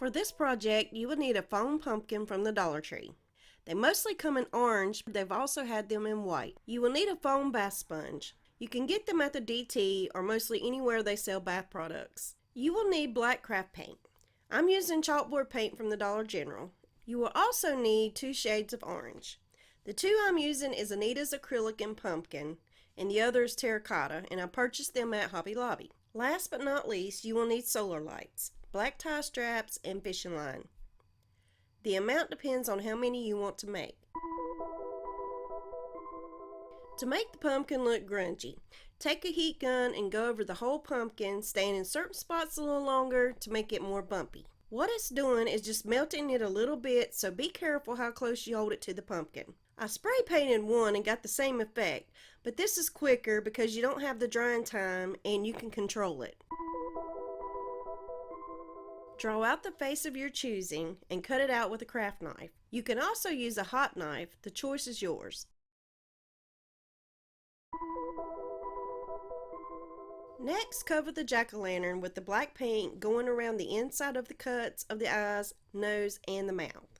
For this project, you will need a foam pumpkin from the Dollar Tree. They mostly come in orange, but they've also had them in white. You will need a foam bath sponge. You can get them at the DT or mostly anywhere they sell bath products. You will need black craft paint. I'm using chalkboard paint from the Dollar General. You will also need 2 shades of orange. The 2 I'm using is Anita's acrylic and pumpkin, and the other is terracotta, and I purchased them at Hobby Lobby. Last but not least, you will need solar lights, black tie straps, and fishing line. The amount depends on how many you want to make. To make the pumpkin look grungy, take a heat gun and go over the whole pumpkin, staying in certain spots a little longer to make it more bumpy. What it's doing is just melting it a little bit, so be careful how close you hold it to the pumpkin. I spray painted one and got the same effect, but this is quicker because you don't have the drying time and you can control it. Draw out the face of your choosing and cut it out with a craft knife. You can also use a hot knife, the choice is yours. Next, cover the jack-o'-lantern with the black paint going around the inside of the cuts of the eyes, nose, and the mouth.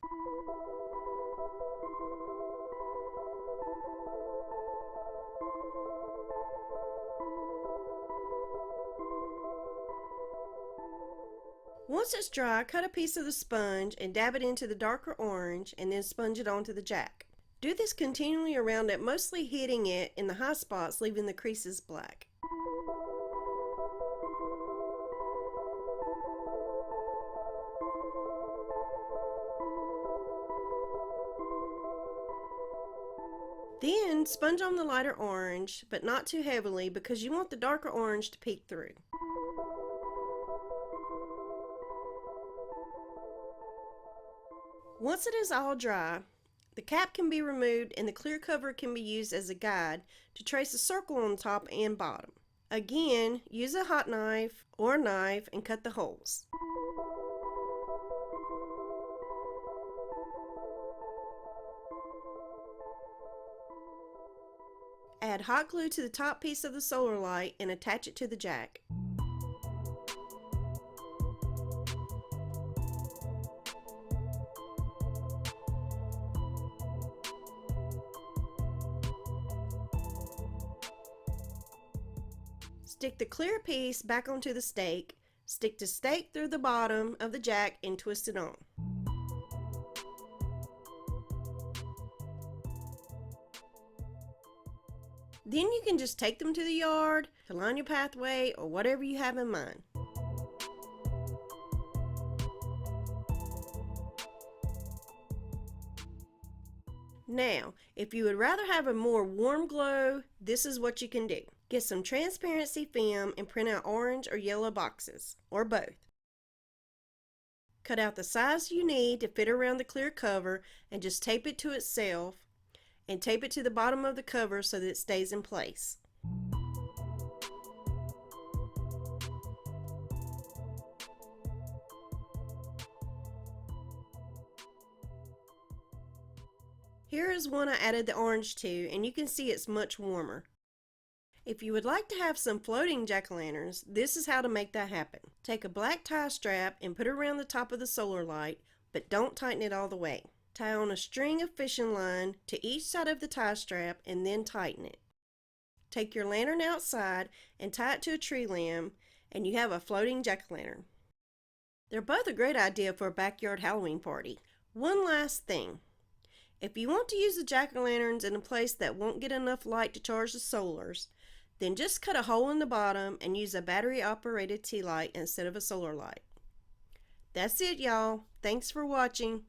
Once it's dry, cut a piece of the sponge and dab it into the darker orange and then sponge it onto the jack. Do this continually around it, mostly hitting it in the high spots, leaving the creases black. Then sponge on the lighter orange, but not too heavily because you want the darker orange to peek through. Once it is all dry, the cap can be removed and the clear cover can be used as a guide to trace a circle on the top and bottom. Again, use a hot knife or a knife and cut the holes. Add hot glue to the top piece of the solar light and attach it to the jack. Stick the clear piece back onto the stake, stick the stake through the bottom of the jack and twist it on. Then you can just take them to the yard to line your pathway or whatever you have in mind. Now, if you would rather have a more warm glow, this is what you can do. Get some transparency film and print out orange or yellow boxes, or both. Cut out the size you need to fit around the clear cover and just tape it to itself, and tape it to the bottom of the cover so that it stays in place. Here is one I added the orange to, and you can see it's much warmer. If you would like to have some floating jack-o'-lanterns, this is how to make that happen. Take a black tie strap and put it around the top of the solar light, but don't tighten it all the way. Tie on a string of fishing line to each side of the tie strap and then tighten it. Take your lantern outside and tie it to a tree limb and you have a floating jack-o'-lantern. They're both a great idea for a backyard Halloween party. One last thing. If you want to use the jack-o'-lanterns in a place that won't get enough light to charge the solars, then just cut a hole in the bottom and use a battery-operated tea light instead of a solar light. That's it, y'all. Thanks for watching.